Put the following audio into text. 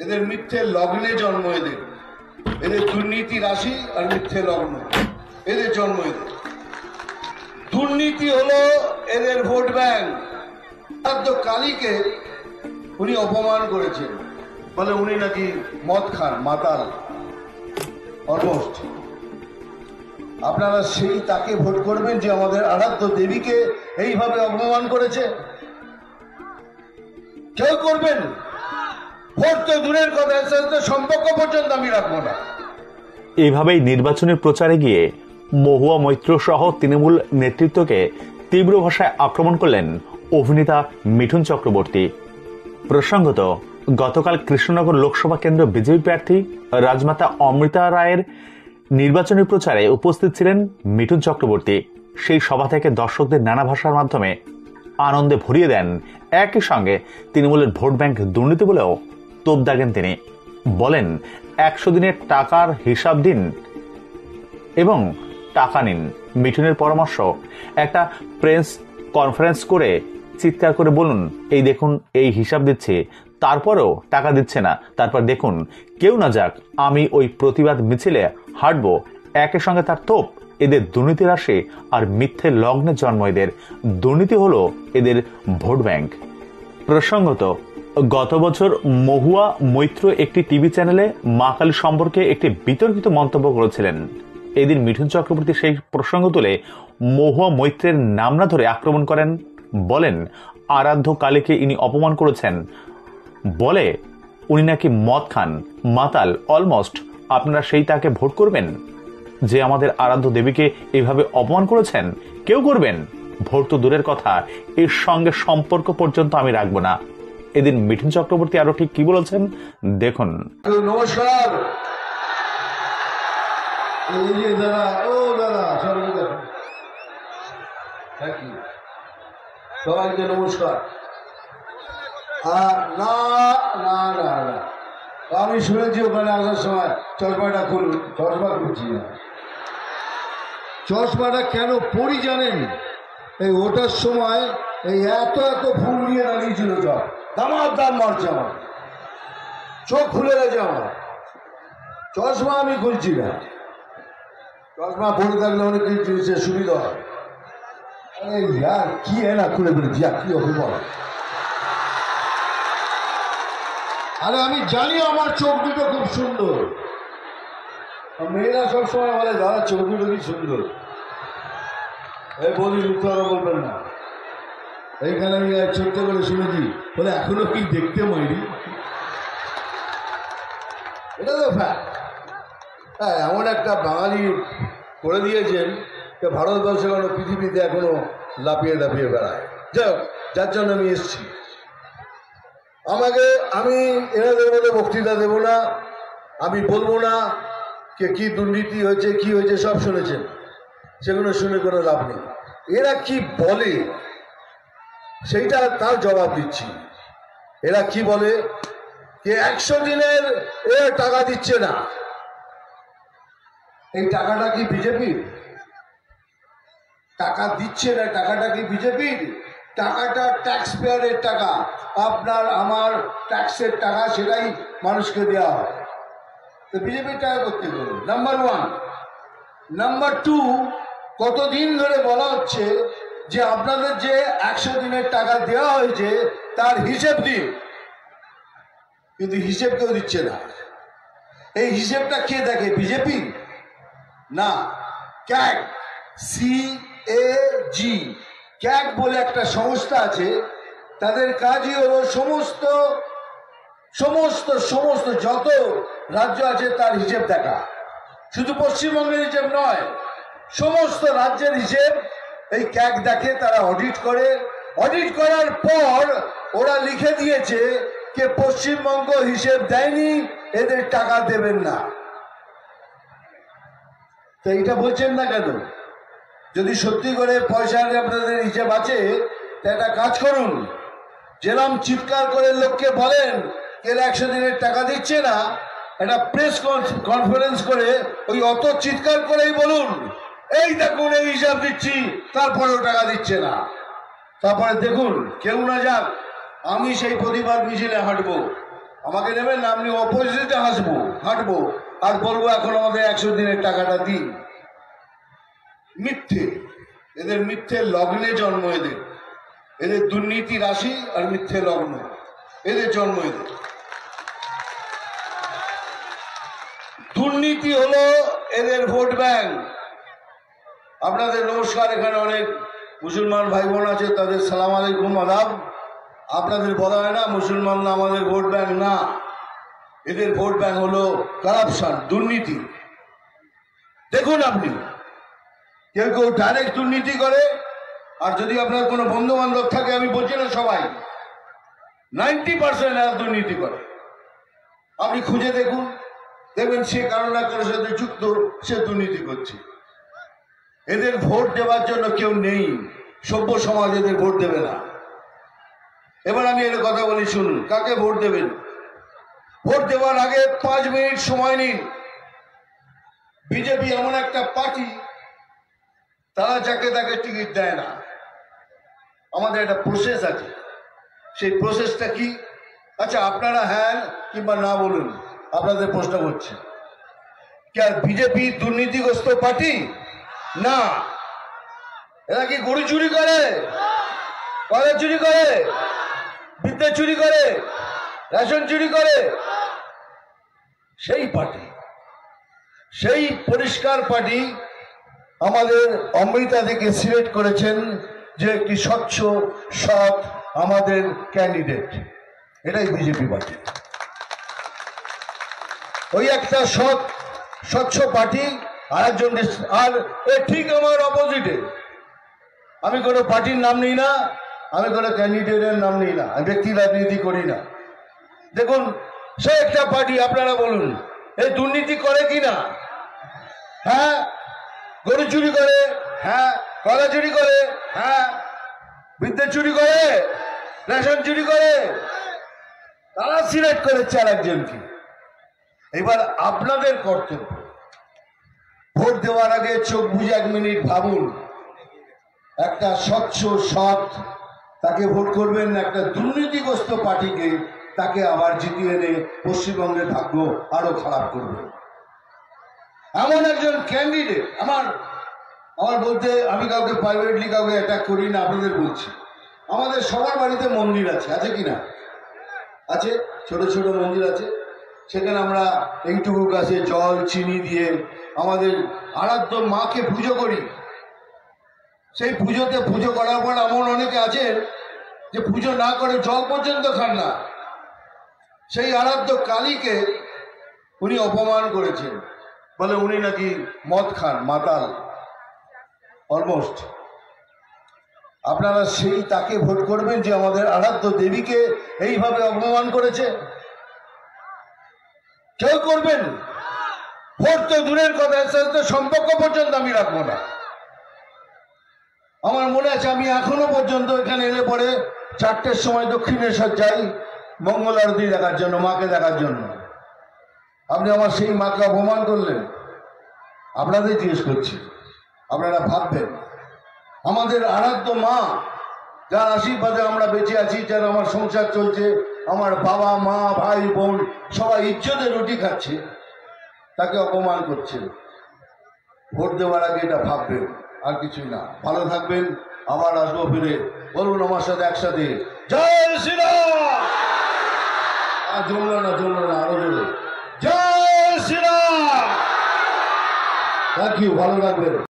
এদের মিথ্যে লগ্নে জন্ম, এদের দুর্নীতি রাশি আর মিথ্যে লগ্ন, এদের জন্ম। দুর্নীতি হলো এদের ভোট ব্যাংক। কালীকে উনি অপমান করেছেন, বলে উনি নাকি মদ খান, মাতাল অলমোস্ট। আপনারা সেই তাকে ভোট করবেন যে আমাদের আরাধ্য দেবীকে এইভাবে অপমান করেছে? কেউ করবেন? ভোট তো দূরের কথা, এর সাথে সম্পর্ক পর্যন্ত আমি রাখবো না। এইভাবেই নির্বাচনের প্রচারে গিয়ে মহুয়া মৈত্র সহ তৃণমূল নেতৃত্বকে তীব্র ভাষায় আক্রমণ করলেন অভিনেতা মিঠুন চক্রবর্তী। প্রসঙ্গত, গতকাল কৃষ্ণনগর লোকসভা কেন্দ্র বিজেপি প্রার্থী রাজমাতা অমৃতা রায়ের নির্বাচনী প্রচারে উপস্থিত ছিলেন মিঠুন চক্রবর্তী। সেই সভা থেকে দর্শকদের নানা ভাষার মাধ্যমে আনন্দে ভরিয়ে দেন। একই সঙ্গে তৃণমূলের ভোট ব্যাংক দুর্নীতি বলেও তোপ দাগেন তিনি। বলেন, 100 দিনের টাকার হিসাব দিন এবং টাকা নিন। মিঠুনের পরামর্শ, একটা প্রেস কনফারেন্স করে চিৎকার করে বলুন, এই দেখুন এই হিসাব দিচ্ছে, তারপরেও টাকা দিচ্ছে না, তারপর দেখুন কেউ না যাক, আমি ওই প্রতিবাদ মিছিলে হাঁটবো। একই সঙ্গে তার তোপ, এদের দুর্নীতি রাশি আর মিথ্যে লগ্নে জন্ম এদের। দুর্নীতি হলো এদের ভোট ব্যাংক। প্রসঙ্গত, গত বছর মহুয়া মৈত্র একটি টিভি চ্যানেলে মা কালী সম্পর্কে একটি বিতর্কিত মন্তব্য করেছিলেন। এদিন মিঠুন চক্রবর্তী সেই প্রসঙ্গ তুলে মহুয়া মৈত্রের নাম না ধরে আক্রমণ করেন। বলেন, আরাধ্য কালীকে ইনি অপমান করেছেন, বলে উনি নাকি মদ খান, মাতাল অলমোস্ট। আপনারা সেই তাকে ভোট করবেন যে আমাদের আরাধ্য দেবীকে এইভাবে অপমান করেছেন? কেউ করবেন? ভোট তো দূরের কথা, এর সঙ্গে সম্পর্ক পর্যন্ত আমি রাখবো না। এদিন মিঠুন চক্রবর্তী আরো ঠিক কি বলেছেন দেখুন। নমস্কার সবাইকে নমস্কার। না না না না, আমি শুনেছি ওখানে আসার সময় চশমাটা খুলুন। চশমা খুলছি না। চশমাটা কেন পরি জানেন? এই ওটার সময় এই এত এত ফুল নিয়ে দাঁড়িয়েছিল, সব দামার দাম মারছে, আমার চোখ খুলে গেছে। আমার চশমা আমি খুলছি না। চশমা পরে থাকলে অনেক কিছু জিনিসের সুবিধা হয়। কি না খুলে ফেলেছি, কি হবে বল? আরে আমি জানি আমার চোখ দুটো খুব সুন্দর। মেয়েরা সবসময় বলে, দাদা চোখ দুটো কি সুন্দর। এই বলি, উত্তর বলবেন না। এইখানে আমি ছোট্ট করে শুনেছি, বলে এখনো কি দেখতে ময়ূরী? এটা তো ফ্যাক্ট। হ্যাঁ, এমন একটা বাঙালি করে দিয়েছেন যে ভারতবর্ষে কোনো পৃথিবীতে এখনো লাফিয়ে লাফিয়ে বেড়ায়। যার জন্য আমি এসছি। আমি এনাদের মধ্যে বক্তৃতা দেব না, আমি বলবো না যে কি দুর্নীতি হয়েছে, কি হয়েছে, সব শুনেছেন, সেগুলো শুনে কোনো লাভ নেই। এরা কি বলে সেইটা তার জবাব দিচ্ছি। এরা কি বলে যে 100 দিনের টাকা দিচ্ছে না। এই টাকাটা কি বিজেপির? টাকা দিচ্ছে না, টাকাটা কি বিজেপির? টাকাটা ট্যাক্স পেয়ারের টাকা, আপনার আমার ট্যাক্সের টাকা, সেটাই মানুষকে দেওয়া হয়। তো বিজেপির টাকা করতে গেল, নাম্বার 1। নাম্বার 2, কতদিন ধরে বলা হচ্ছে যে আপনাদের যে 100 দিনের টাকা দেওয়া হয়েছে তার হিসেব দিন, কিন্তু হিসেব কেউ দিচ্ছে না। এই হিসেবটা কে দেখে? বিজেপি না, ক্যাগ, CAG, ক্যাগ বলে একটা সংস্থা আছে। তাদের কাজই হলো সমস্ত সমস্ত সমস্ত যত রাজ্য আছে তার হিসেব দেখা। শুধু পশ্চিমবঙ্গের হিসেব নয়, সমস্ত রাজ্যের হিসেব এই ক্যাগ দেখে। তারা অডিট করে, অডিট করার পর ওরা লিখে দিয়েছে যে পশ্চিমবঙ্গ হিসেব দেয়নি, এদের টাকা দেবেন না। তো এইটা বলছেন না কেন? যদি সত্যি করে পয়সার আপনাদের হিসেব আছে, তা একটা কাজ করুন, যেরকম চিৎকার করে লোককে বলেন এর 100 দিনের টাকা দিচ্ছে না, একটা প্রেস কনফারেন্স করে ওই অত চিৎকার করেই বলুন, এই দেখুন এই হিসাব দিচ্ছি, তারপরেও টাকা দিচ্ছে না। তারপরে দেখুন কেউ না যাক, আমি সেই প্রতিবাদ মিছিলে হাঁটবো। আমাকে নেবেন না, আপনি অপোজিটে হাঁটবো আর বলবো এখন আমাদের 100 দিনের টাকাটা দিন। মিথ্যে, এদের মিথ্যে লগ্নে জন্ম, এদের দুর্নীতি রাশি আর মিথ্যে লগ্ন, এদের জন্ম। দুর্নীতি হলো এদের ভোট ব্যাংক। আপনাদের নমস্কার, এখানে অনেক মুসলমান ভাই বোন আছে, তাদের সালাম আলাইকুম আদাব। আপনাদের বলা হয় না মুসলমান না আমাদের ভোট ব্যাংক, না, এদের ভোট ব্যাংক হলো কারাপশন, দুর্নীতি। দেখুন আপনি, কেউ কেউ ডাইরেক্ট দুর্নীতি করে, আর যদি আপনার কোনো বন্ধু বান্ধব থাকে, আমি বলছি না সবাই, 90% এরা দুর্নীতি করে। আপনি খুঁজে দেখুন, দেখবেন সে কারো না কারোর সাথে যুক্ত, সে দুর্নীতি করছে। এদের ভোট দেওয়ার জন্য কেউ নেই, সভ্য সমাজ এদের ভোট দেবে না। এবার আমি এর কথা বলি, শুনুন, কাকে ভোট দেবেন? ভোট দেওয়ার আগে 5 মিনিট সময় নিন। বিজেপি এমন একটা পার্টি, তারা যাকে তাকে টিকিট দেয় না। আমাদের একটা প্রসেস আছে, সেই প্রসেসটা কি? আচ্ছা, আপনারা হ্যাঁ কিংবা না বলুন, আপনাদের প্রশ্ন করছে। কি আর বিজেপি দুর্নীতিগ্রস্ত পার্টি? না। এরা কি গরু চুরি করে, কয়লা চুরি করে, বিদ্যুৎ চুরি করে, রেশন চুরি করে? সেই পার্টি, সেই পরিষ্কার পার্টি আমাদের অমৃতা থেকে সিলেক্ট করেছেন যে একটি স্বচ্ছ সৎ আমাদের ক্যান্ডিডেট। এটাই বিজেপি পার্টি। ওই একটা স্বচ্ছ পার্টি আর একজন, আর ঠিক আমার অপোজিটে। আমি কোনো পার্টির নাম নিই না, আমি কোনো ক্যান্ডিডেটের নাম নিই না, আমি ব্যক্তি রাজনীতি করি না। দেখুন, সে একটা পার্টি, আপনারা বলুন এই দুর্নীতি করে কি না? হ্যাঁ। গরু চুরি করে? হ্যাঁ। কয়লা চুরি করে? হ্যাঁ। বিদ্যুৎ চুরি করে, রেশন চুরি করে। তারা সিলেক্ট করেছে আর একজনকে। এবার আপনাদের কর্তব্য, ভোট দেওয়ার আগে চোখ বুঝে 1 মিনিট ভাবুন, একটা স্বচ্ছ সৎ তাকে ভোট করবেন, একটা দুর্নীতিগ্রস্ত পার্টিকে তাকে আবার জিতিয়ে এনে পশ্চিমবঙ্গের ভাগ্য আরো খারাপ করবেন। এমন একজন ক্যান্ডিডেট আমার বলতে, আমি কাউকে প্রাইভেটলি কাউকে অ্যাটাক করি না, আপনাদের বলছি। আমাদের সবার বাড়িতে মন্দির আছে কি না? আছে, ছোট ছোট মন্দির আছে। সেখানে আমরা এইটুকু গাছে জল চিনি দিয়ে আমাদের আরাধ্য মাকে পুজো করি। সেই পুজো করার পর এমন অনেকে আছেন যে পুজো না করে জল পর্যন্ত খান না। সেই আরাধ্য কালীকে উনি অপমান করেছেন, বলে উনি নাকি মদ খান, মাতাল অলমোস্ট। আপনারা সেই তাকে ভোট করবেন যে আমাদের আরাধ্য দেবীকে এইভাবে অপমান করেছে? কেউ করবেন? ভোট তো দূরের কথা, এর সাথে সম্পর্ক পর্যন্ত আমি রাখবো না। আমার মনে আছে, আমি এখনো পর্যন্ত এখানে এলে পরে 4টের সময় দক্ষিণেশ্বর যাই মঙ্গল আরতি দেখার জন্য, মাকে দেখার জন্য। আপনি আমার সেই মাকে অপমান করলেন। আপনাদের জিজ্ঞেস করছি, আপনারা ভাববেন, আমাদের আরাধ্য মা, যার আশীর্বাদে আমরা বেঁচে আছি, যার আমার সংসার চলছে, আমার বাবা মা ভাই বোন সবাই ইজ্জতে রুটি খাচ্ছে, তাকে অপমান করছে। ভোট দেওয়ার আগে এটা ভাববেন, আর কিছুই না। ভালো থাকবেন, আবার আসবো ফিরে। বলুন আমার সাথে একসাথে, জয় শ্রীরাম। জমলো না, আরো জোরে, জয় শ্রীরাম। থ্যাংক ইউ, ভালো থাকবেন।